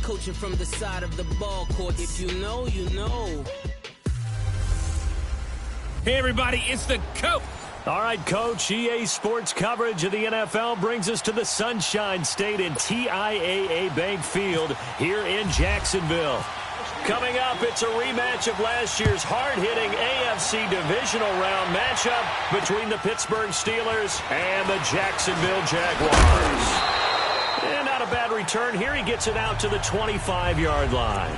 coaching from the side of the ball court. If you know, you know. Hey, everybody, it's the Coach. All right, Coach, EA Sports coverage of the NFL brings us to the Sunshine State in TIAA Bank Field here in Jacksonville. Coming up, it's a rematch of last year's hard-hitting AFC divisional round matchup between the Pittsburgh Steelers and the Jacksonville Jaguars. And not a bad return here. He gets it out to the 25-yard line.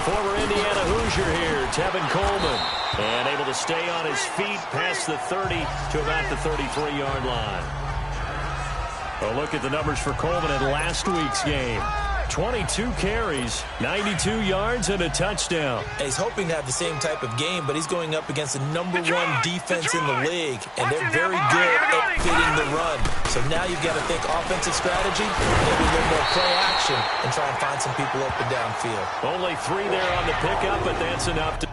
Former Indiana Hoosier here, Tevin Coleman, and able to stay on his feet past the 30 to about the 33-yard line. A look at the numbers for Coleman in last week's game. 22 carries, 92 yards, and a touchdown. And he's hoping to have the same type of game, but he's going up against the #1 defense in the league, and they're very good at fitting the run. So now you've got to think offensive strategy, maybe a little more play action, and try and find some people up and downfield. Only 3 there on the pickup, but that's enough to...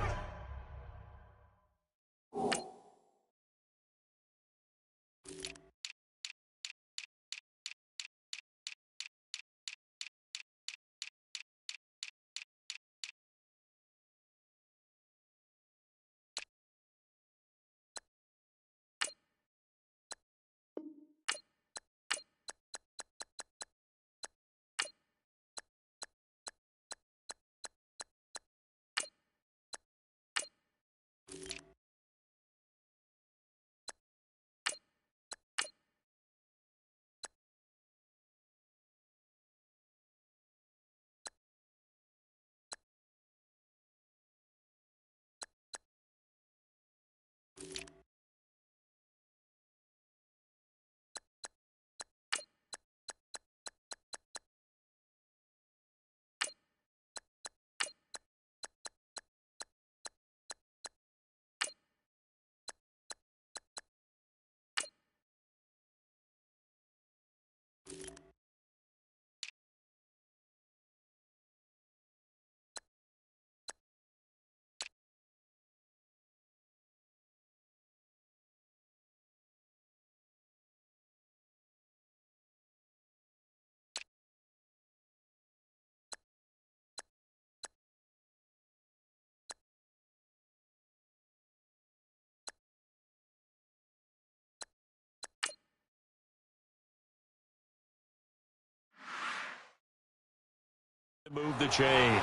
Move the chains.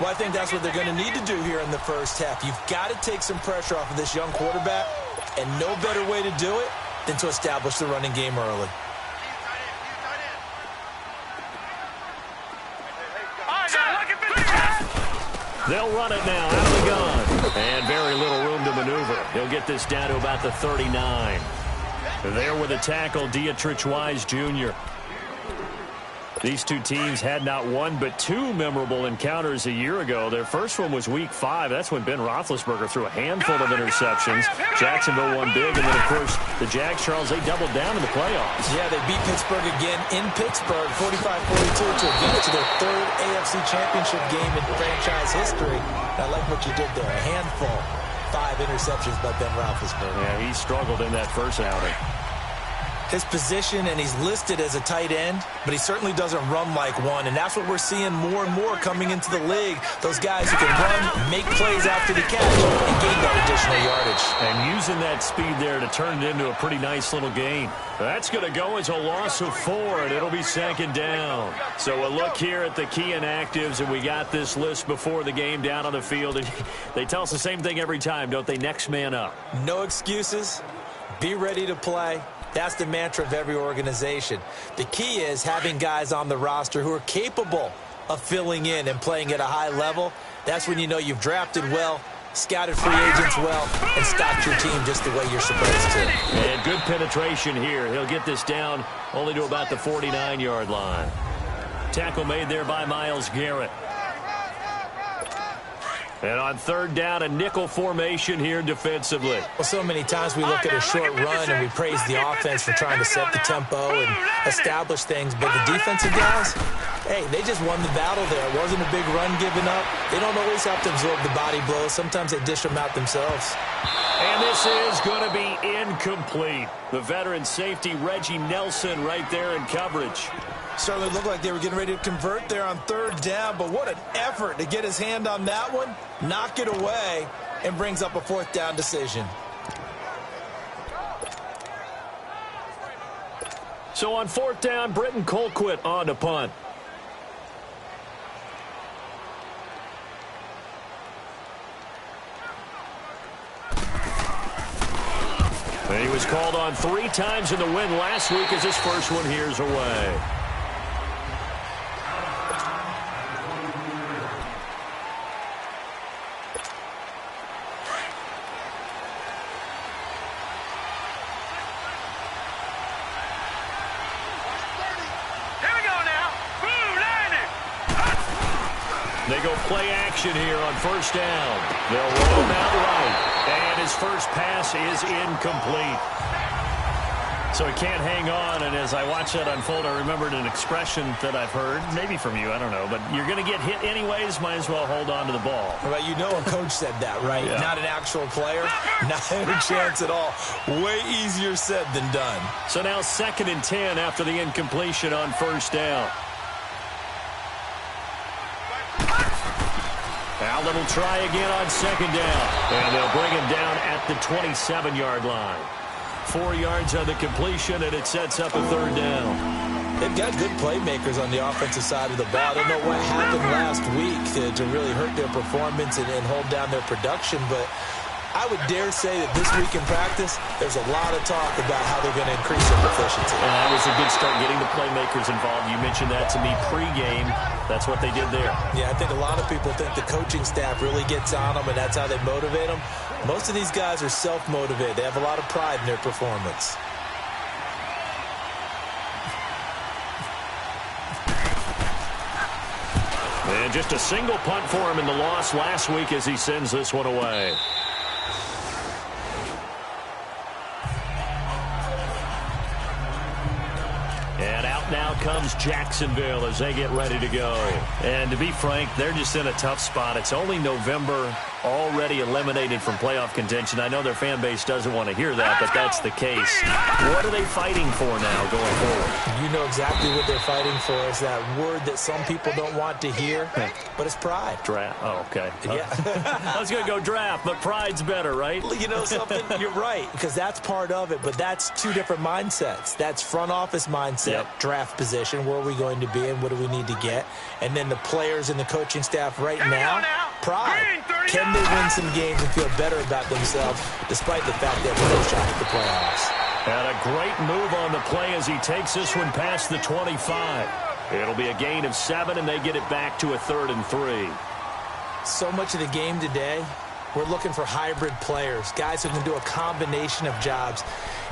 Well, I think that's what they're going to need to do here in the first half. You've got to take some pressure off of this young quarterback, and no better way to do it than to establish the running game early. They'll run it now out of the gun. And very little room to maneuver. He'll get this down to about the 39. There with a tackle, Dietrich Wise Jr. These two teams had not one but 2 memorable encounters a year ago. Their first one was Week 5. That's when Ben Roethlisberger threw a handful of interceptions. Jacksonville won big, and then, of course, the Jags, Charles, they doubled down in the playoffs. Yeah, they beat Pittsburgh again in Pittsburgh, 45-42, to advance to their 3rd AFC championship game in franchise history. And I like what you did there, a handful. 5 interceptions by Ben Roethlisberger. Yeah, he struggled in that first outing. His position, and he's listed as a tight end, but he certainly doesn't run like one, and that's what we're seeing more and more coming into the league. Those guys who can run, make plays after the catch, and gain that additional yardage. And using that speed there to turn it into a pretty nice little gain. That's going to go as a loss of 4, and it'll be 2nd down. So a look here at the key inactives, and we got this list before the game down on the field. And they tell us the same thing every time, don't they? Next man up. No excuses. Be ready to play. That's the mantra of every organization. The key is having guys on the roster who are capable of filling in and playing at a high level. That's when you know you've drafted well, scouted free agents well, and stocked your team just the way you're supposed to. And good penetration here. He'll get this down only to about the 49-yard line. Tackle made there by Myles Garrett. And on third down, a nickel formation here defensively. Well, so many times we look at a short run and we praise the offense for trying to set the tempo and establish things. But the defensive guys, hey, they just won the battle there. It wasn't a big run given up. They don't always have to absorb the body blows. Sometimes they dish them out themselves. And this is going to be incomplete. The veteran safety, Reggie Nelson, right there in coverage. Certainly looked like they were getting ready to convert there on third down, but what an effort to get his hand on that one, knock it away, and brings up a fourth down decision. So on fourth down, Britton Colquitt on to punt. And he was called on 3 times in the win last week as his first one here's away. They go play action here on first down. They'll roll him out right. And his first pass is incomplete. So he can't hang on. And as I watch that unfold, I remembered an expression that I've heard, maybe from you, I don't know. But you're going to get hit anyways, might as well hold on to the ball. Well, you know a coach said that, right? Yeah. Not an actual player. Not a chance at all. Way easier said than done. So now 2nd and 10 after the incompletion on first down. Allen will try again on 2nd down. And they'll bring him down at the 27-yard line. 4 yards on the completion, and it sets up a 3rd down. They've got good playmakers on the offensive side of the ball. I don't know what happened last week to really hurt their performance and hold down their production, but I would dare say that this week in practice, there's a lot of talk about how they're going to increase their proficiency. And that was a good start, getting the playmakers involved. You mentioned that to me pregame. That's what they did there. Yeah, I think a lot of people think the coaching staff really gets on them, and that's how they motivate them. Most of these guys are self-motivated. They have a lot of pride in their performance. And just a single punt for him in the loss last week as he sends this one away. And out now comes Jacksonville as they get ready to go. And to be frank, they're just in a tough spot. It's only November, already eliminated from playoff contention. I know their fan base doesn't want to hear that, but that's the case. What are they fighting for now going forward? You know exactly what they're fighting for. Is that word that some people don't want to hear, but it's pride. Draft. Oh, okay. Yeah. I was going to go draft, but pride's better, right? You know something? You're right, because that's part of it, but that's 2 different mindsets. That's front office mindset, draft position, where are we going to be and what do we need to get? And then the players and the coaching staff right now, pride. Can they win some games and feel better about themselves despite the fact that we're no shot at the playoffs? And a great move on the play as he takes this one past the 25. It'll be a gain of 7, and they get it back to a 3rd and 3. So much of the game today, we're looking for hybrid players, guys who can do a combination of jobs.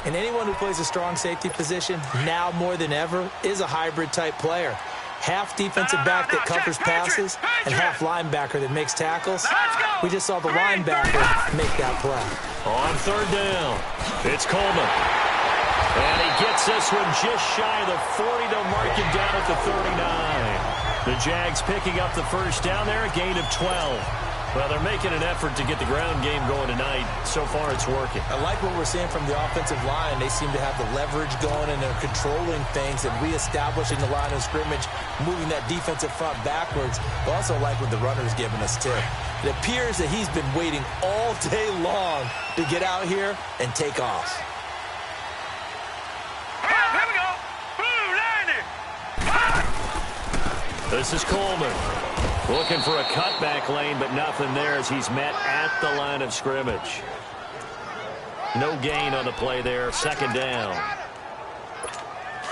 And anyone who plays a strong safety position, now more than ever, is a hybrid type player. Half defensive back that covers passes and half linebacker that makes tackles. We just saw the linebacker make that play. On 3rd down, it's Coleman. And he gets this one just shy of the 40 to mark him down at the 39. The Jags picking up the first down there, a gain of 12. Well, they're making an effort to get the ground game going tonight. So far, it's working. I like what we're seeing from the offensive line. They seem to have the leverage going, and they're controlling things and reestablishing the line of scrimmage, moving that defensive front backwards. I also like what the runner's giving us, too. It appears that he's been waiting all day long to get out here and take off. Here we go. This is Coleman. Looking for a cutback lane, but nothing there as he's met at the line of scrimmage. No gain on the play there. 2nd down.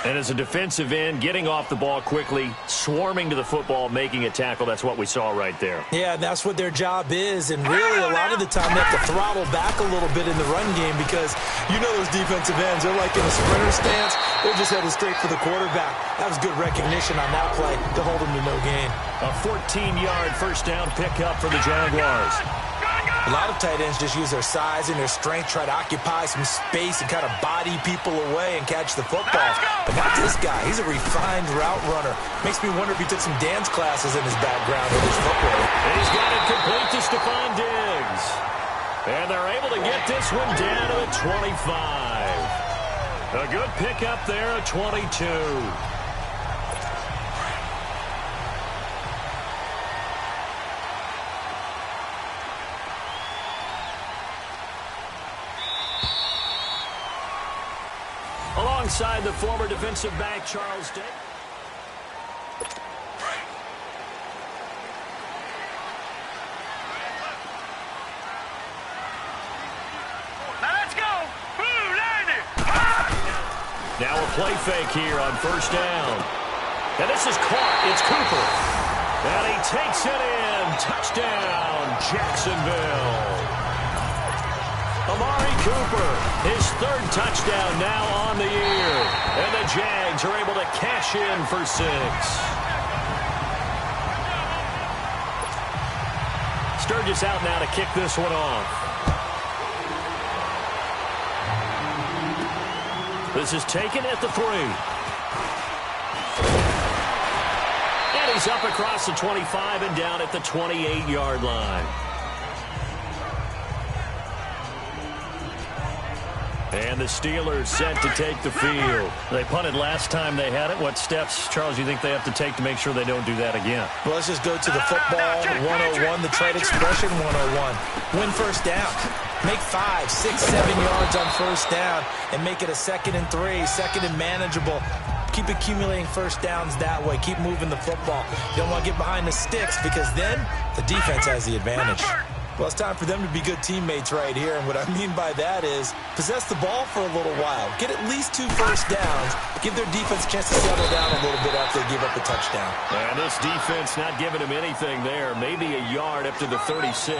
And as a defensive end, getting off the ball quickly, swarming to the football, making a tackle, that's what we saw right there. Yeah, and that's what their job is. And really, a lot of the time, they have to throttle back a little bit in the run game because you know those defensive ends, they're like in a sprinter stance. They're just headed straight for the quarterback. That was good recognition on that play to hold them to no gain. A 14-yard first down pickup for the Jaguars. A lot of tight ends just use their size and their strength, try to occupy some space and kind of body people away and catch the football. But not this guy. He's a refined route runner. Makes me wonder if he took some dance classes in his background with his footwork. He's got it complete to Stephon Diggs. And they're able to get this one down to the 25. A good pickup there at 22. Alongside the former defensive back, Charles Day. Now let's go. Now a play fake here on first down. And this is caught. It's Cooper. And he takes it in. Touchdown, Jacksonville. Amari Cooper, his third touchdown now on the year. And the Jags are able to cash in for 6. Sturgis out now to kick this one off. This is taken at the 3. And he's up across the 25 and down at the 28-yard line. And the Steelers set to take the field. They punted last time they had it. What steps, Charles, you think they have to take to make sure they don't do that again? Well, let's just go to the football 101, the trade expression 101. Win first down. Make 5, 6, 7 yards on first down and make it a 2nd and 3, 2nd and manageable. Keep accumulating first downs that way. Keep moving the football. You don't want to get behind the sticks because then the defense has the advantage. Well, it's time for them to be good teammates right here, and what I mean by that is possess the ball for a little while. Get at least 2 first downs. Give their defense a chance to settle down a little bit after they give up a touchdown. And this defense not giving him anything there. Maybe a yard up to the 36.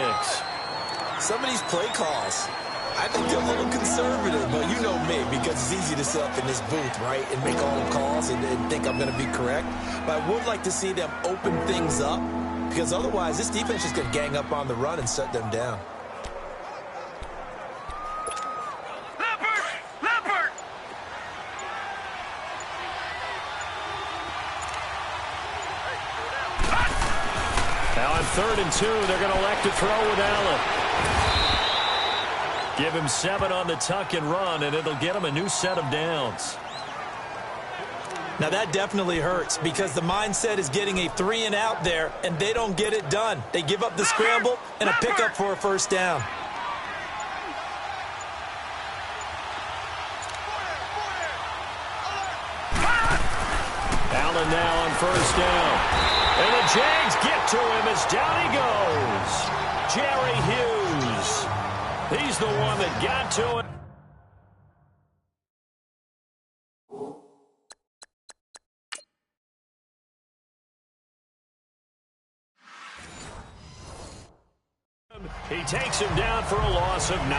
Some of these play calls, I think they're a little conservative, but you know me, because it's easy to sit up in this booth, right, and make all the calls and think I'm going to be correct. But I would like to see them open things up, because otherwise this defense is going to gang up on the run and shut them down. Leopard! Now on 3rd and 2, they're going to elect to throw with Allen. Give him 7 on the tuck and run, and it'll get him a new set of downs. Now that definitely hurts because the mindset is getting a 3 and out there, and they don't get it done. They give up the scramble and a pickup for a first down. Allen now on first down. And the Jags get to him as down he goes. Jerry Hughes. He's the one that got to it. He takes him down for a loss of 9.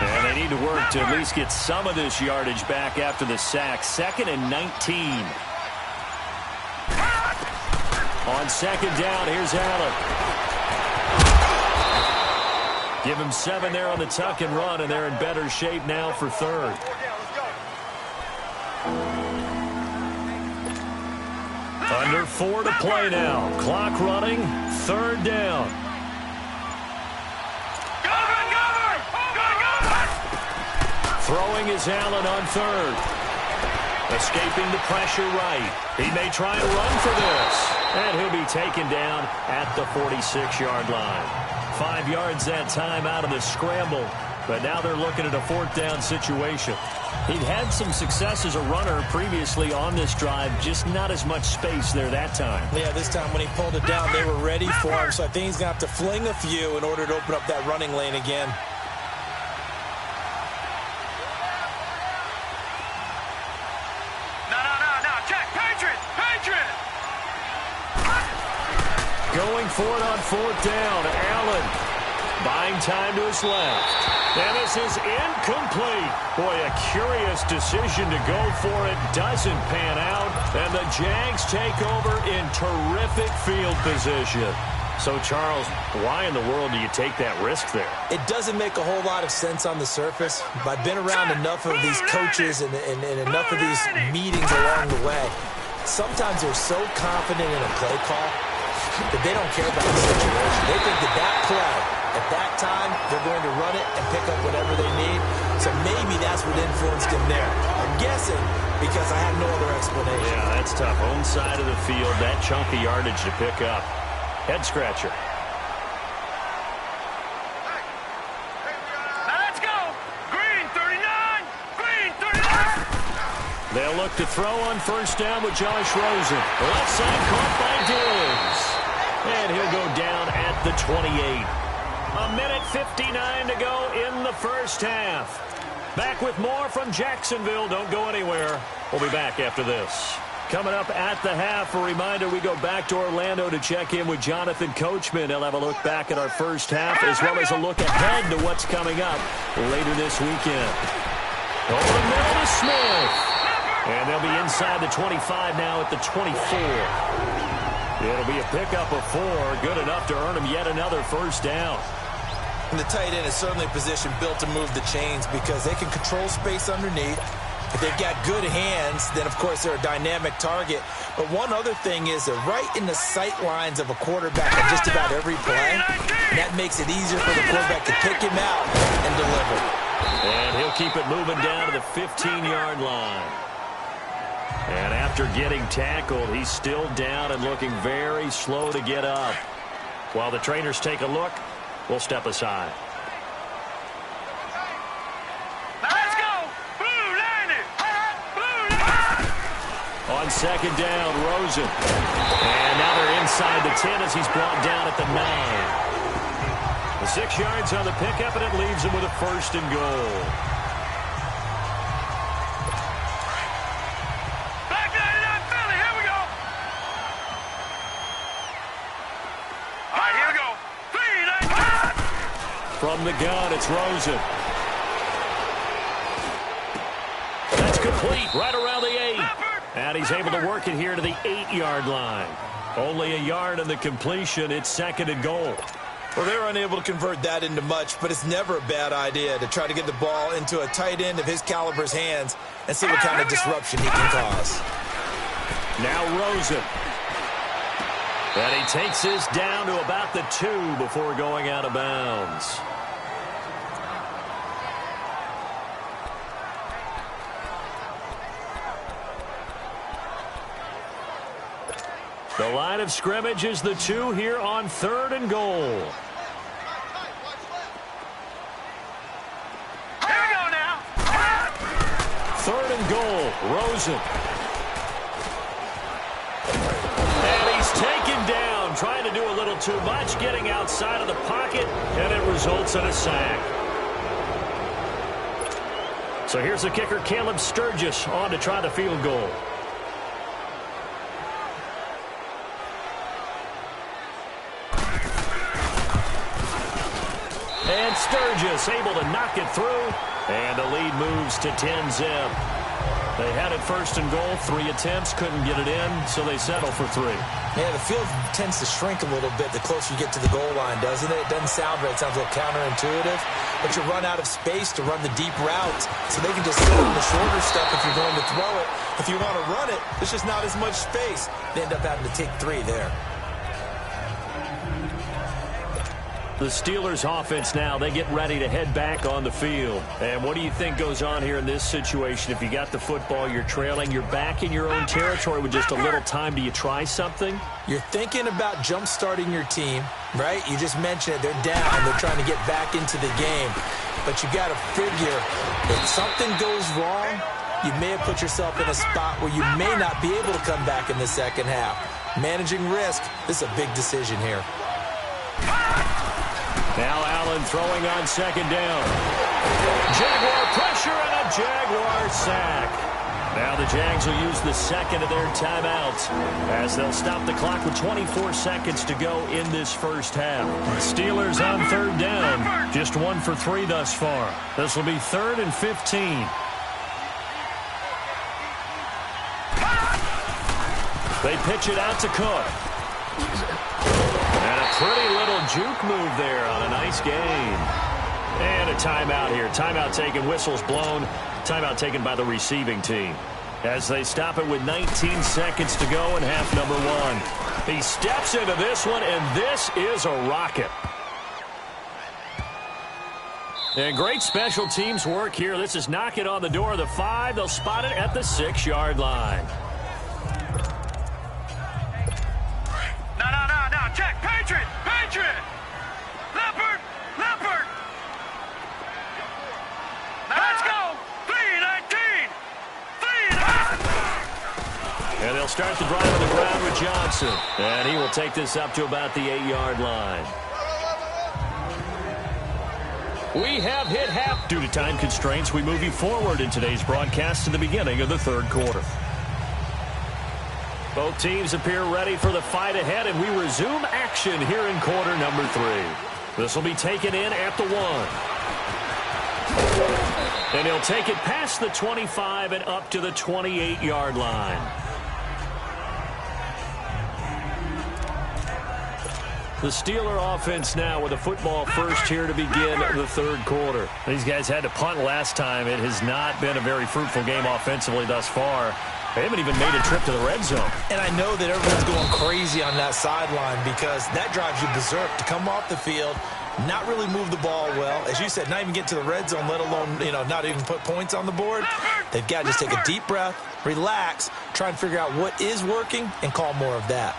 And they need to work to at least get some of this yardage back after the sack. 2nd and 19. On 2nd down, here's Allen. Give him 7 there on the tuck and run, and they're in better shape now for 3rd. Under 4 to play now. Clock running. 3rd down. Throwing is Allen on 3rd. Escaping the pressure right. He may try and run for this. And he'll be taken down at the 46-yard line. 5 yards that time out of the scramble. But now they're looking at a 4th down situation. He'd had some success as a runner previously on this drive, just not as much space there that time. Yeah, this time when he pulled it down, they were ready for him. So I think he's going to have to fling a few in order to open up that running lane again. Going for it on 4th down. Allen buying time to his left. And this is incomplete. Boy, a curious decision to go for it. Doesn't pan out. And the Jags take over in terrific field position. So, Charles, why in the world do you take that risk there? It doesn't make a whole lot of sense on the surface. But I've been around enough of these coaches and enough of these meetings along the way. Sometimes they're so confident in a play call that they don't care about the situation. They think that play, at that time, they're going to run it and pick up whatever they need. So maybe that's what influenced him there. I'm guessing because I have no other explanation. Yeah, that's tough. Home side of the field, that chunk of yardage to pick up. Head scratcher. Now let's go. Green 39. Green 39. They'll look to throw on 1st down with Josh Rosen. Left side caught by Diggs. And he'll go down at the 28. 1:59 to go in the first half. Back with more from Jacksonville. Don't go anywhere. We'll be back after this. Coming up at the half, a reminder, we go back to Orlando to check in with Jonathan Coachman. He'll have a look back at our first half as well as a look ahead to what's coming up later this weekend. Over the middle to Smith. And they'll be inside the 25 now at the 24. It'll be a pickup of 4, good enough to earn him yet another 1st down. And the tight end is certainly a position built to move the chains because they can control space underneath. If they've got good hands, then, of course, they're a dynamic target. But one other thing is they're right in the sight lines of a quarterback on just about every play. And that makes it easier for the quarterback to pick him out and deliver. And he'll keep it moving down to the 15-yard line. And after getting tackled, he's still down and looking very slow to get up. While the trainers take a look, we'll step aside. On 2nd down, Rosen. And now they're inside the 10 as he's brought down at the 9. The 6 yards on the pickup, and it leaves him with a 1st and goal. Back 99 Philly, here we go. All right, here we go. 3, 9, 5. From the gun, it's Rosen. That's complete, right around the 8. And he's able to work it here to the 8-yard line. Only a yard on the completion. It's 2nd and goal. Well, they're unable to convert that into much, but it's never a bad idea to try to get the ball into a tight end of his caliber's hands and see what kind of disruption he can cause. Now Rosen. And he takes this down to about the 2 before going out of bounds. The line of scrimmage is the 2 here on 3rd and goal. Here we go now. 3rd and goal, Rosen. And he's taken down, trying to do a little too much, getting outside of the pocket, and it results in a sack. So here's the kicker, Caleb Sturgis, on to try the field goal. And Sturgis able to knock it through, and the lead moves to 10-zip. They had it 1st and goal, 3 attempts, couldn't get it in, so they settle for 3. Yeah, the field tends to shrink a little bit the closer you get to the goal line, doesn't it? It doesn't sound right. It sounds a little counterintuitive, but you run out of space to run the deep routes, so they can just sit on the shorter stuff if you're going to throw it. If you want to run it, there's just not as much space. They end up having to take 3 there. The Steelers offense now, they get ready to head back on the field. And what do you think goes on here in this situation? If you got the football, you're trailing, you're back in your own territory with just a little time. Do you try something? You're thinking about jump-starting your team, right? You just mentioned it. They're down. They're trying to get back into the game. But you got to figure if something goes wrong, you may have put yourself in a spot where you may not be able to come back in the second half. Managing risk, this is a big decision here. Now Allen throwing on 2nd down. Jaguar pressure and a Jaguar sack. Now the Jags will use the second of their timeouts as they'll stop the clock with 24 seconds to go in this first half. Steelers on third down. Just 1 for 3 thus far. This will be 3rd and 15. They pitch it out to Cook. And a pretty little juke move there on a nice gain. And a timeout here. Timeout taken, whistles blown. Timeout taken by the receiving team. As they stop it with 19 seconds to go in half number 1. He steps into this one, and this is a rocket. And great special teams work here. This is knock it on the door of the 5. They'll spot it at the 6-yard line. No. Check. Patriot. Leopard. Let's go. 3-19. And they'll start the drive on the ground with Johnson. And he will take this up to about the 8-yard line. We have hit half. Due to time constraints, we move you forward in today's broadcast to the beginning of the third quarter. Both teams appear ready for the fight ahead, and we resume action here in quarter number 3. This will be taken in at the 1. And he'll take it past the 25 and up to the 28-yard line. The Steeler offense now with a football first here to begin the third quarter. These guys had to punt last time. It has not been a very fruitful game offensively thus far. They haven't even made a trip to the red zone. And I know that everyone's going crazy on that sideline because that drives you berserk to come off the field, not really move the ball well. As you said, not even get to the red zone, let alone, not even put points on the board. They've got to just take a deep breath, relax, try and figure out what is working, and call more of that.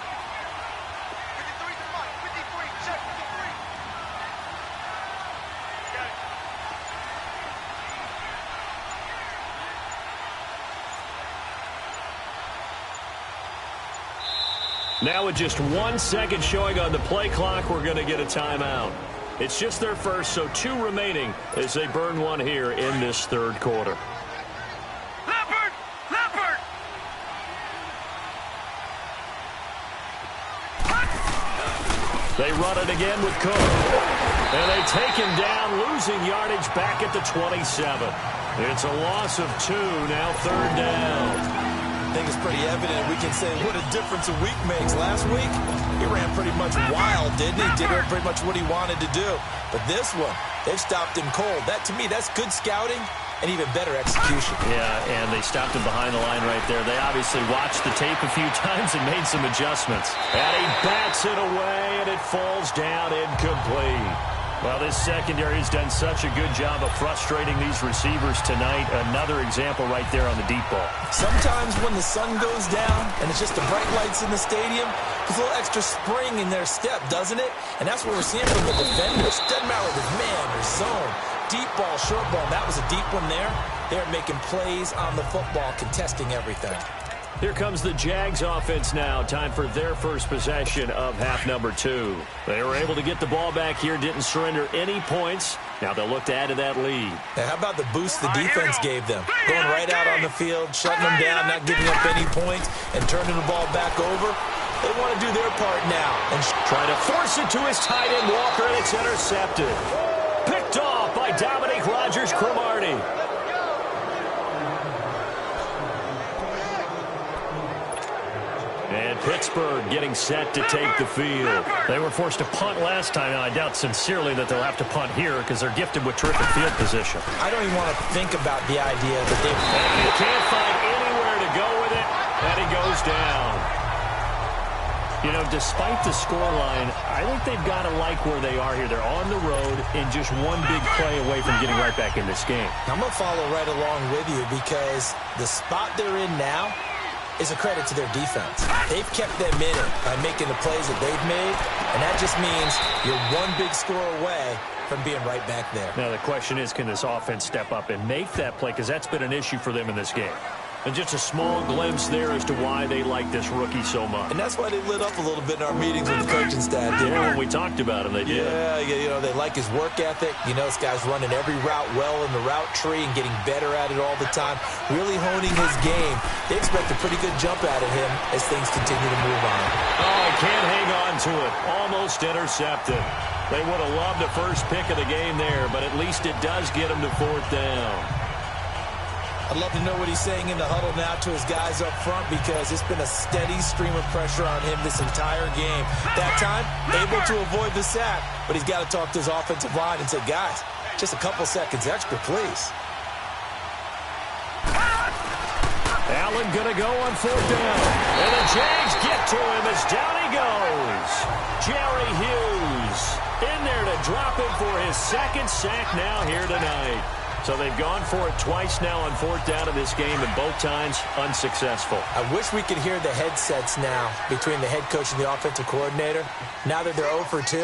Now with just 1 second showing on the play clock, we're going to get a timeout. It's just their first, so 2 remaining as they burn one here in this third quarter. Leopard! They run it again with Cook. And they take him down, losing yardage back at the 27. It's a loss of 2, now third down. I think it's pretty evident we can say what a difference a week makes. Last week, he ran pretty much wild, didn't he? Did pretty much what he wanted to do. But this one, they've stopped him cold. That, to me, that's good scouting and even better execution. Yeah, and they stopped him behind the line right there. They obviously watched the tape a few times and made some adjustments. And he bats it away, and it falls down incomplete. Well, this secondary has done such a good job of frustrating these receivers tonight. Another example right there on the deep ball. Sometimes when the sun goes down and it's just the bright lights in the stadium, there's a little extra spring in their step, doesn't it? And that's what we're seeing from the defenders. Doesn't matter if it's man or zone. Deep ball, short ball. That was a deep one there. They're making plays on the football, contesting everything. Here comes the Jags offense now. Time for their first possession of half number 2. They were able to get the ball back here, didn't surrender any points. Now they'll look to add to that lead. Now, how about the boost the defense gave them? Going right out on the field, shutting them down, not giving up any points, and turning the ball back over. They want to do their part now. And try to force it to his tight end, Walker, and it's intercepted. Picked off by Dominique Rodgers-Cromartie. And Pittsburgh getting set to take the field. They were forced to punt last time, and I doubt sincerely that they'll have to punt here because they're gifted with terrific field position. I don't even want to think about the idea that they can't find anywhere to go with it, and he goes down. Despite the scoreline, I think they've got to like where they are here. They're on the road and just one big play away from getting right back in this game. I'm going to follow right along with you because the spot they're in now is a credit to their defense. They've kept them in it by making the plays that they've made, and that just means you're one big score away from being right back there. Now the question is, can this offense step up and make that play? Because that's been an issue for them in this game. And just a small glimpse there as to why they like this rookie so much. And that's why they lit up a little bit in our meetings with the coaching staff. Yeah, when we talked about him, they did. Yeah, you know, they like his work ethic. You know, this guy's running every route well in the route tree and getting better at it all the time, really honing his game. They expect a pretty good jump out of him as things continue to move on. Oh, he can't hang on to it. Almost intercepted. They would have loved the first pick of the game there, but at least it does get him to 4th down. I'd love to know what he's saying in the huddle now to his guys up front, because it's been a steady stream of pressure on him this entire game. That time, able to avoid the sack, but he's got to talk to his offensive line and say, guys, just a couple seconds extra, please. Allen going to go on 4th down. And the Jags get to him as down he goes. Jerry Hughes in there to drop him for his 2nd sack now here tonight. So they've gone for it twice now on 4th down in this game, and both times unsuccessful. I wish we could hear the headsets now between the head coach and the offensive coordinator. Now that they're 0 for 2,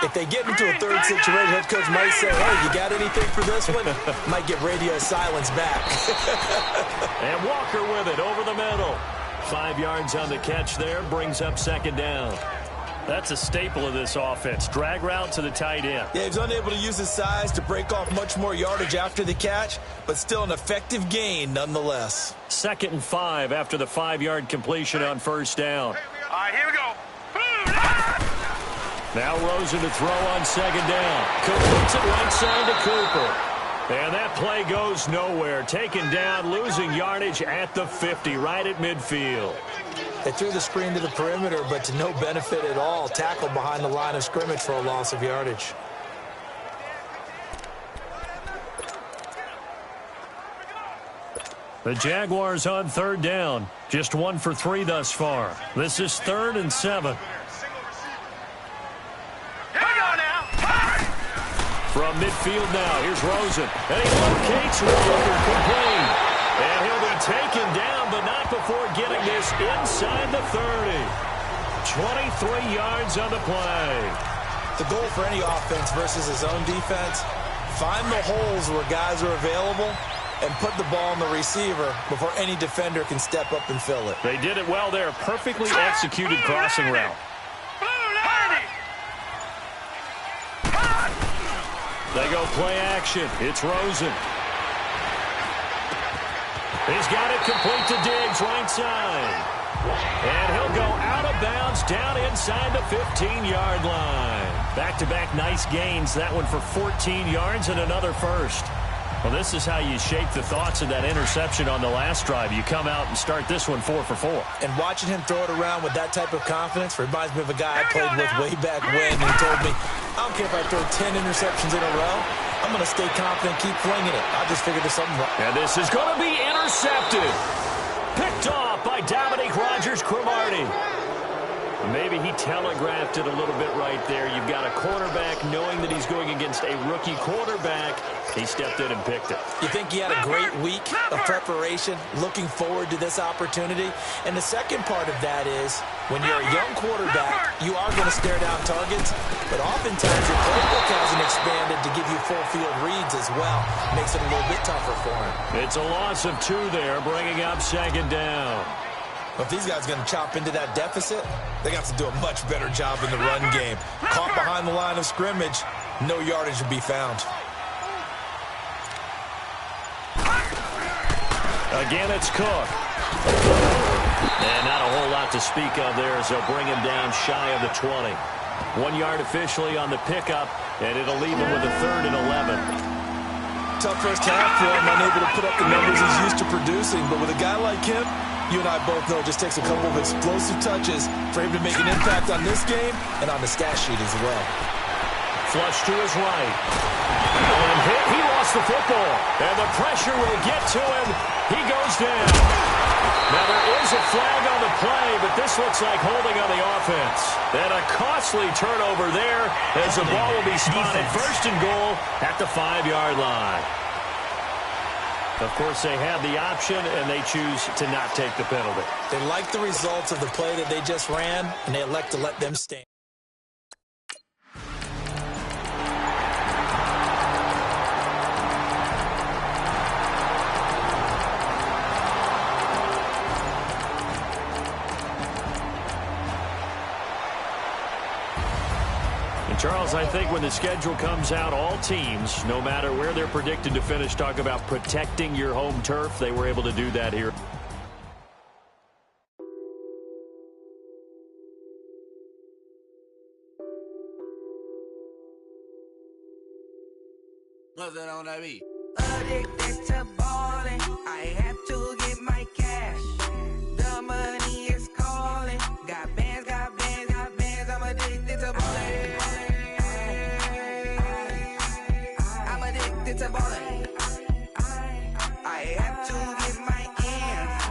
if they get into a third situation, head coach might say, hey, you got anything for this one? Might get radio silence back. And Walker with it over the middle. 5 yards on the catch there, brings up 2nd down. That's a staple of this offense. Drag route to the tight end. Yeah, he's unable to use his size to break off much more yardage after the catch, but still an effective gain nonetheless. 2nd and 5 after the 5-yard completion on 1st down. All right, here we go. Now Rosen to throw on 2nd down. Completes it right side to Cooper. And that play goes nowhere. Taken down, losing yardage at the 50, right at midfield. They threw the screen to the perimeter, but to no benefit at all. Tackled behind the line of scrimmage for a loss of yardage. The Jaguars on 3rd down. Just 1 for 3 thus far. This is 3rd and 7. From midfield now, here's Rosen. And he locates Walker, complete. And he'll be taken down, but not before getting this inside the 30. 23 yards on the play. The goal for any offense versus his own defense, find the holes where guys are available and put the ball on the receiver before any defender can step up and fill it. They did it well there. Perfectly executed crossing route. They go play action. It's Rosen. He's got it complete to Diggs, right side. And he'll go out of bounds down inside the 15-yard line. Back-to-back nice gains. That one for 14 yards and another first. Well, this is how you shape the thoughts of that interception on the last drive. You come out and start this one 4 for 4. And watching him throw it around with that type of confidence reminds me of a guy I played with way back when. He told me, I don't care if I throw 10 interceptions in a row. I'm going to stay confident, keep flinging it. I just figured there's something wrong. And this is going to be intercepted. Picked off by Dominique Rodgers-Cromartie. Maybe he telegraphed it a little bit right there. You've got a quarterback knowing that he's going against a rookie quarterback. He stepped in and picked it. You think he had a great week of preparation, looking forward to this opportunity? And the second part of that is, when you're a young quarterback, you are going to stare down targets, but oftentimes your playbook hasn't expanded to give you full field reads as well. Makes it a little bit tougher for him. It's a loss of 2 there, bringing up 2nd down. Well, if these guys are going to chop into that deficit, they got to do a much better job in the run game. Caught behind the line of scrimmage, no yardage would be found. Again, it's Cook. And not a whole lot to speak of there as they'll bring him down shy of the 20. 1 yard officially on the pickup, and it'll leave him with a 3rd and 11. Tough first half for him, unable to put up the numbers he's used to producing. But with a guy like him, you and I both know it just takes a couple of explosive touches for him to make an impact on this game and on the stat sheet as well. Flush to his right. And he lost the football. And the pressure will get to him. He goes down. Now there is a flag on the play, but this looks like holding on the offense. And a costly turnover there as the ball will be spotted. 1st and goal at the 5-yard line. Of course, they have the option, and they choose to not take the penalty. They like the results of the play that they just ran, and they elect to let them stand. Charles, I think when the schedule comes out, all teams, no matter where they're predicted to finish, talk about protecting your home turf. They were able to do that here. Nothing on that beat. Addicted to ballin', I have to get my cash. The money is calling. Got bands, got bands, got bands. I'm addicted to ballin'. I'm addicted to ballin'. I have to get my ends.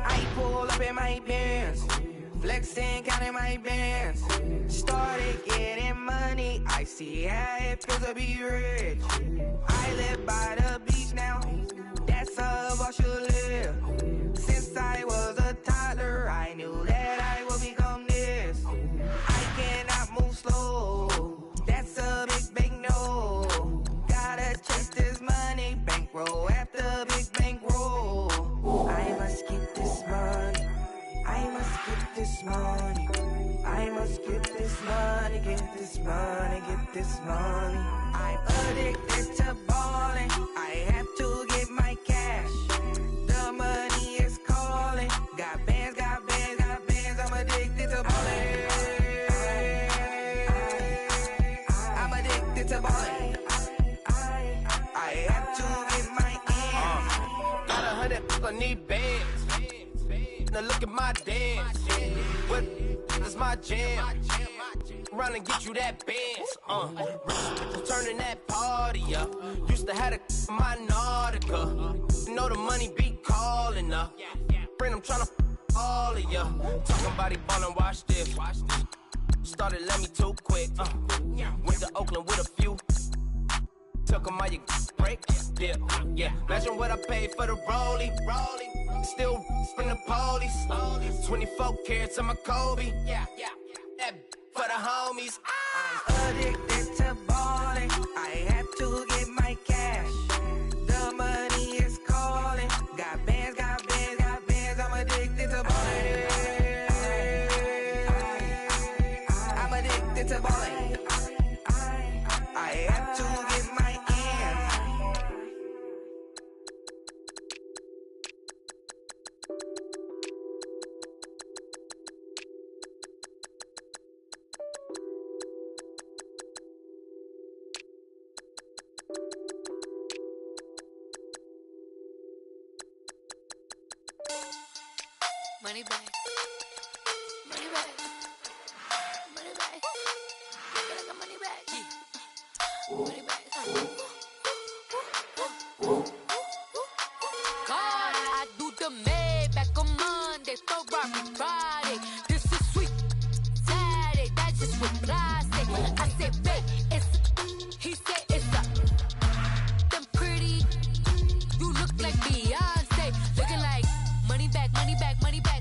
I pull up in my bands, flexing, counting my bands. Started getting money. I see how it feels to be rich. I live by the beach now. That's how I should live. Since I was a toddler, I knew that I would become this. I cannot move slow. That's a big, big no. Gotta chase this money. Bankroll after big bankroll. I must get this money. I must get this money. I must get this money, get this money, get this money. I'm addicted to ballin'. I have to get my cash. The money is calling. Got bands, got bands, got bands. I'm addicted to ballin'. I'm addicted to ballin'. I have to get my ends. Got 100, I need bands. Now look at my dance. What is my jam? Run and get you that bands. Turning that party up. Used to have a my Nautica. You know the money be calling up. Friend, I'm tryna all of ya. Talking body ballin', watch this. Started let me too quick. Went to Oakland with a few. Took 'em all you break. Yeah. Imagine what I paid for the rollie. Still from the police. 24 carats on my Kobe. That for the homies. I'm addicted to ballin'. I have to get my cash. The money is calling. Got bands, got bands, got bands. I'm addicted to ballin'. I'm addicted to ballin'. I have to get my ends. Money back. Money back. Money back. Get like a money back. Money back. God, I do the Maybach on Monday, Ferrari Friday. This is sweet Saturday. That's just what I say. I say, babe, it's. He said it's a. Them pretty. You look like Beyonce. Looking like money back, money back, money back.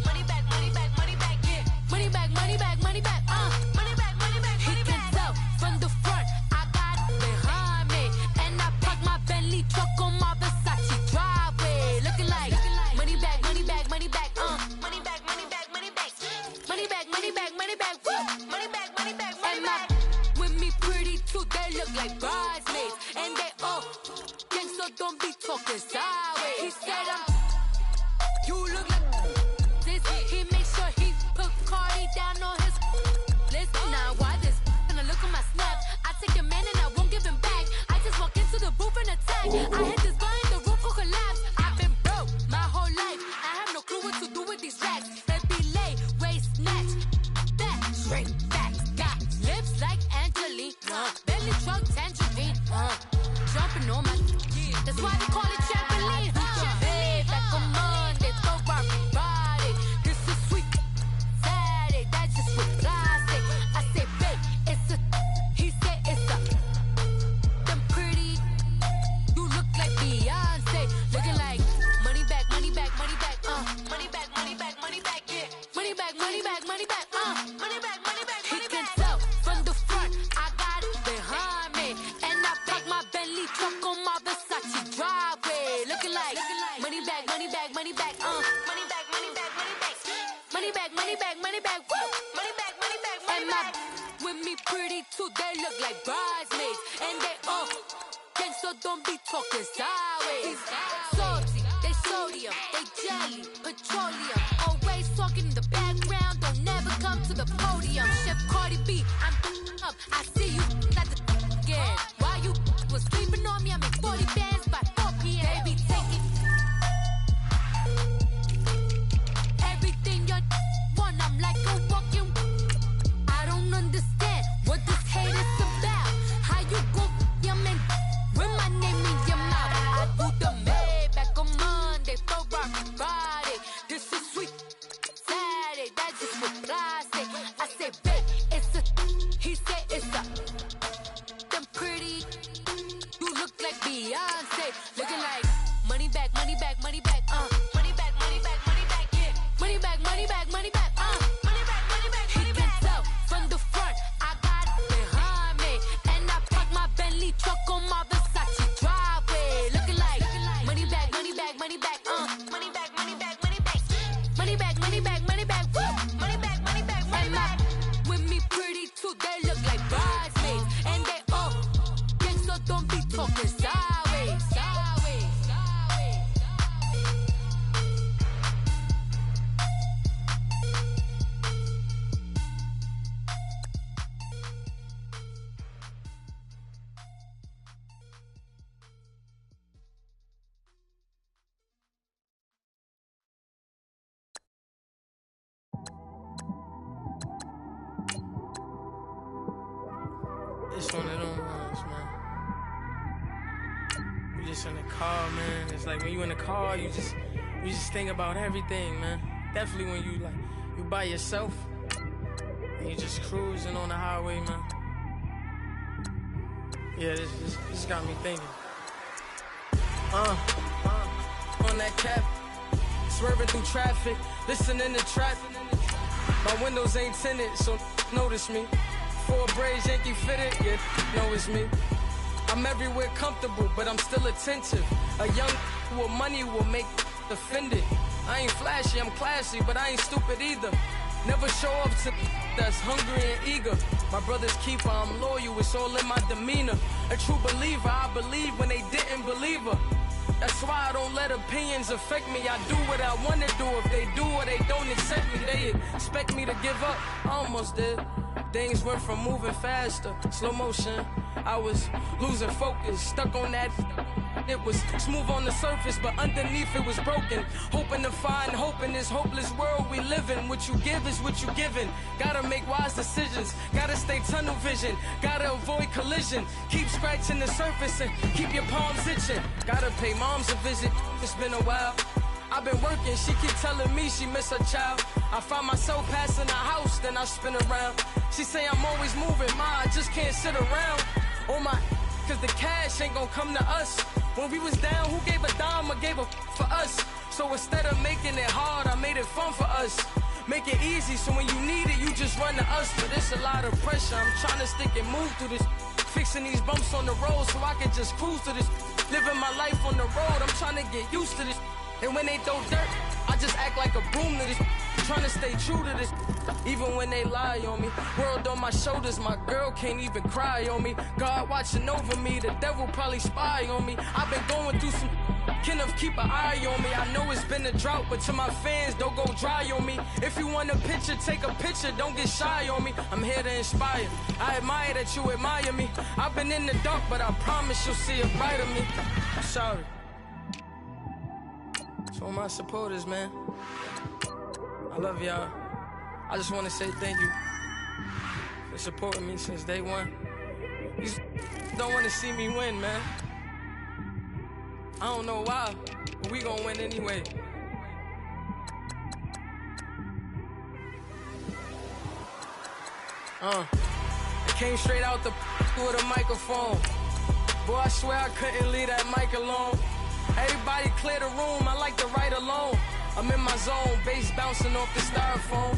Money back, money back, money back. Yeah. Money back, money back, money back. Money back, money back, money back. He can tell from the front. I got behind me, and I parked my Bentley truck on my Versace driveway. Looking like money back, money back, money back. Money back, money back, money back. Money back, money back, money back. Woo. Money back, money back, money back. With me pretty too, they look like bridesmaids, and they all gang, so don't be talking sideways. He said you look like this. He made sure he put Cardi down on his list. Now why this? And I look at my snap. I take your man and I won't give him back. I just walk into the booth and attack. I hit this guy in the roof will collapse. I've been broke my whole life. I have no clue what to do with these racks. They be late, waist snatch, back straight back. Got lips like Angelina, belly truck tangerine. Jumping on my, that's why they call it trampoline. Back on Monday, Ferrari too, they look like bridesmaids. And they all gang, so don't be talking sideways. Salty, they sodium, they jelly, petroleum. Always talking in the background, don't never come to the podium. Chef Cardi B, I'm up, I see you at the again. While you was sleeping on me, I make 40 bands by 4 p.m. Baby, take it. Everything you want, I'm like a walking. I don't understand what this hate is about. How you go your man with my name in your mouth? I do the Maybach on Monday, CocoaBrava's Friday. This is sweet Saturday, that's just what I say. I say, babe, it's a. He said it's a. Them pretty. You look like Beyonce, looking like money back, money back, money back, money back, money back, money back, yeah, money back, money back, money back, money back, money back, money back. He can tell from the front, I got it behind me, and I park my Bentley truck on my Versace driveway, looking like money back, money back, money back, money back, money back, money back, money back, money back, money back, money back, money back, money back. With me pretty too, they look like bridesmaids, and they all gang, so don't be talking sideways, sideways, sideways. It's one of them ones, man. You just in the car, man. It's like when you in the car, you just think about everything, man. Definitely when you by yourself and you just cruising on the highway, man. Yeah, this got me thinking. On that cap, swerving through traffic, listening to trap. My windows ain't tinted, so notice me. 4 braids, Yankee fitted, yeah, know it's me. I'm everywhere comfortable, but I'm still attentive. A young with money will make offended. I ain't flashy, I'm classy, but I ain't stupid either. Never show up to that's hungry and eager. My brother's keeper, I'm loyal, it's all in my demeanor. A true believer, I believe when they didn't believe her. That's why I don't let opinions affect me. I do what I want to do. If they do or they don't accept me, they expect me to give up. I almost did. Things went from moving faster, slow motion. I was losing focus, stuck on that. It was smooth on the surface, but underneath it was broken. Hoping to find hope in this hopeless world we live in. What you give is what you given. Gotta make wise decisions. Gotta stay tunnel vision. Gotta avoid collision. Keep scratching the surface and keep your palms itching. Gotta pay moms a visit. It's been a while. I've been working, she keep telling me she miss her child. I find myself passing the house, then I spin around. She say I'm always moving, ma, I just can't sit around. Oh my, cause the cash ain't gonna come to us. When we was down, who gave a dime or gave a for us? So instead of making it hard, I made it fun for us. Make it easy, so when you need it, you just run to us. But it's a lot of pressure, I'm trying to stick and move through this. Fixing these bumps on the road so I can just cruise to this. Living my life on the road, I'm trying to get used to this. And when they throw dirt, I just act like a broom to this. Trying to stay true to this, even when they lie on me. World on my shoulders, my girl can't even cry on me. God watching over me, the devil probably spy on me. I've been going through some, Kenneth keep an eye on me. I know it's been a drought, but to my fans, don't go dry on me. If you want a picture, take a picture, don't get shy on me. I'm here to inspire, I admire that you admire me. I've been in the dark, but I promise you'll see a brighter me. I'm sorry. To all my supporters, man, I love y'all. I just want to say thank you for supporting me since day one. You don't want to see me win, man. I don't know why, but we gonna win anyway. I came straight out the with a microphone. Boy, I swear I couldn't leave that mic alone. Everybody clear the room, I like to write alone. I'm in my zone, bass bouncing off the styrofoam.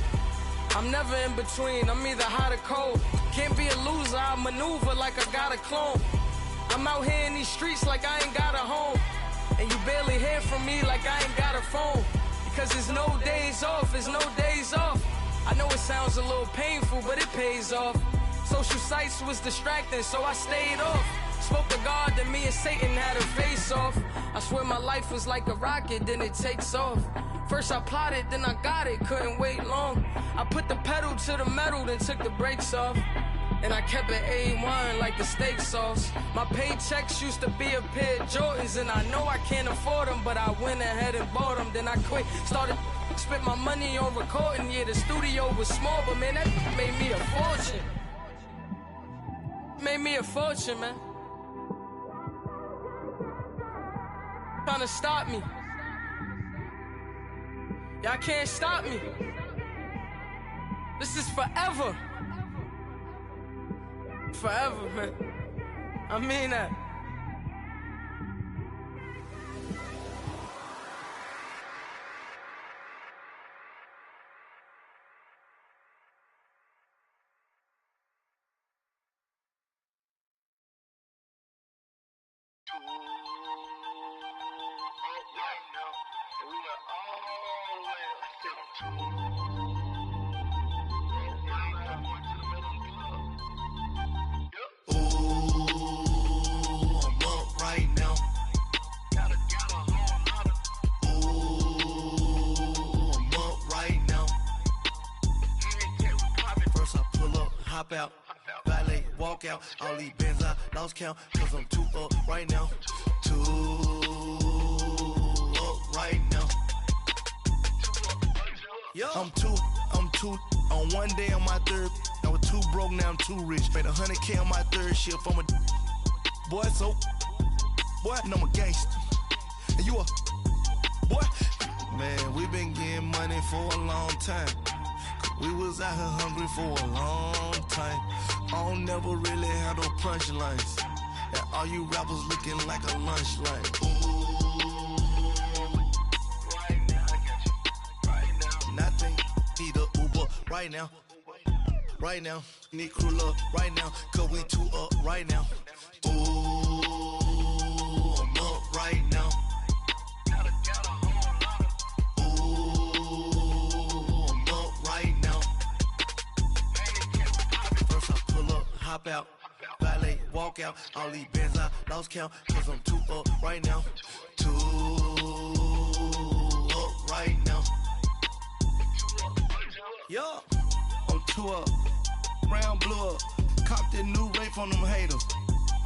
I'm never in between, I'm either hot or cold. Can't be a loser, I maneuver like I got a clone. I'm out here in these streets like I ain't got a home. And you barely hear from me like I ain't got a phone. Because there's no days off, there's no days off. I know it sounds a little painful, but it pays off. Social sites was distracting, so I stayed off. Spoke to God, then me and Satan had a face off. I swear my life was like a rocket, then it takes off. First I plotted, then I got it, couldn't wait long. I put the pedal to the metal, then took the brakes off. And I kept it A1 like the steak sauce. My paychecks used to be a pair of Jordans, and I know I can't afford them, but I went ahead and bought them. Then I quit, started spent my money on recording. Yeah, the studio was small, but man, that made me a fortune. Made me a fortune, man. Trying to stop me. Y'all can't stop me. This is forever. Forever, man. I mean that. Out, valet, walk out, all these bands I lost count, cause I'm too up right now, too up right now. I'm too, on one day on my third, I was too broke, now I'm too rich, made 100K on my third shift, I'm a boy, so, boy, and I'm a gangster, and you a, boy, man, we been getting money for a long time. We was out here hungry for a long time. I don't never really have no punchlines. And all you rappers looking like a lunch line. Ooh, right now, I got you. Right now. Nothing, need a Uber right now. Right now, need crew love right now. Cause we too up right now. Ooh, I'm up right now. Hop out, valet, walk out, all these bands I lost count, cause I'm too up right now, too up right now. Yeah, I'm too up, round blew up, copped that new rape on them haters,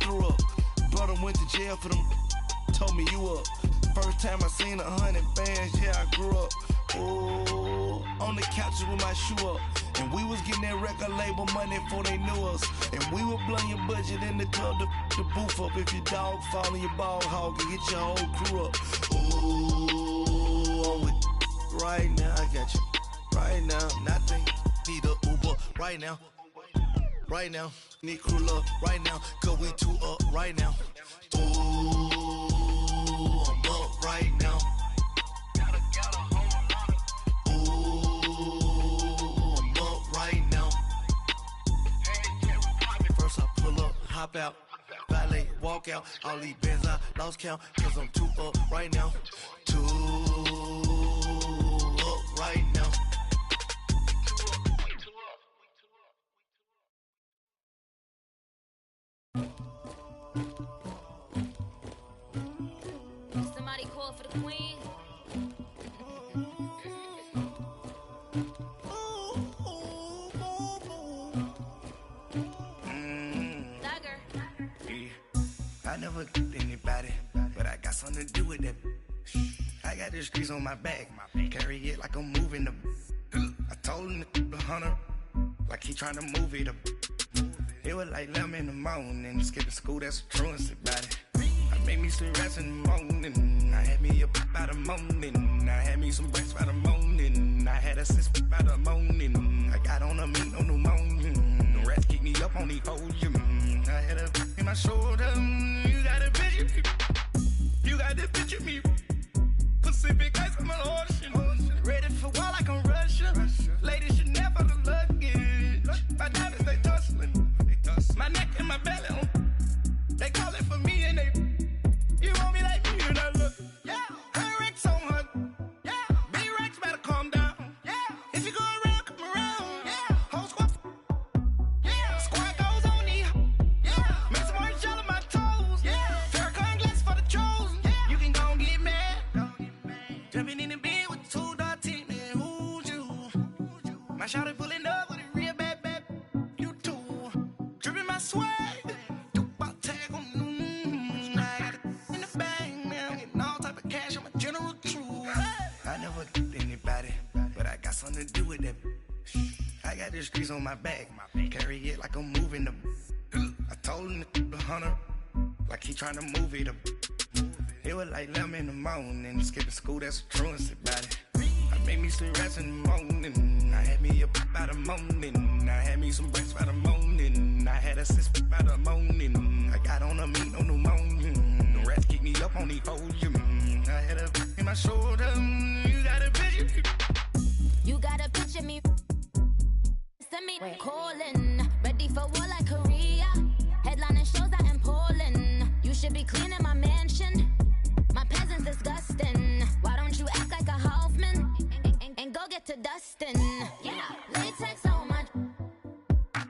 threw up, brother went to jail for them, told me you up, first time I seen 100 bands, yeah I grew up, ooh, on the couches with my shoe up. And we was getting that record label money before they knew us. And we were blowing your budget in the club to boof up. If your dog fall in your ball hog and get your whole crew up. Ooh, I'm with right now, I got you. Right now, nothing, need a Uber right now. Right now, need crew love right now. Cause we too up right now. Ooh, I'm up right now. Hop out, valet, walk out, all these bands I lost count, cause I'm too up right now, too up right now. Somebody call for the queen. I never killed anybody, but I got something to do with that. I got the streets on my back, carry it like I'm moving the. I told him the hunter, like he trying to move it up. It was like 11 in the morning, skipping school, that's a truancy about it. I made me some rats in the morning, I had me a pop by the morning, I had me some breasts by the morning, I had a sis by the morning, I got on a meat on the morning, the rats keep me up on the podium, I had a in my shoulder, you got a picture, you got the picture me, Pacific ice on my ocean, ready for war like I'm Russia, ladies should never look luggage, my diamonds they tussling, my neck and my belly on, they call it for me and they, you want me like me and I look, yeah, her Rex on her, yeah, B-Rex better calm down, yeah, if you go around, come around, yeah, whole squad, yeah, squad streets on my back. Carry it like I'm moving the. I told him the hunter, like he trying to move it up. It was like 11 in the morning, skipping school, that's a truancy about it. I made me some rats in the morning, I had me a pop by the morning, I had me some breaks by the morning, I had a sis by the morning, I got on a meat, no pneumonia, the rats keep me up on the podium, I had a in my shoulder, you got a picture. You got a picture me, send me calling, ready for war like Korea, headlining shows out in Poland, you should be cleaning my mansion. My peasants disgusting. Why don't you act like a Hoffman and go get to dustin'? Yeah, latex on my.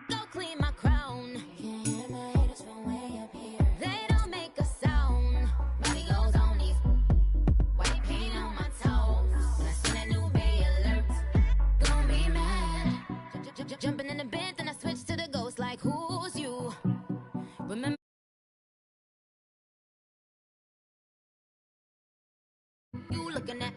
Go clean my crown. You can hear my haters from way up here. They don't make a sound. Body goes on these. White paint on my toes. When I see that new Bay alert, gon' be mad. Jumping in the bed, then I switch to the ghost like who's you? Remember. You looking at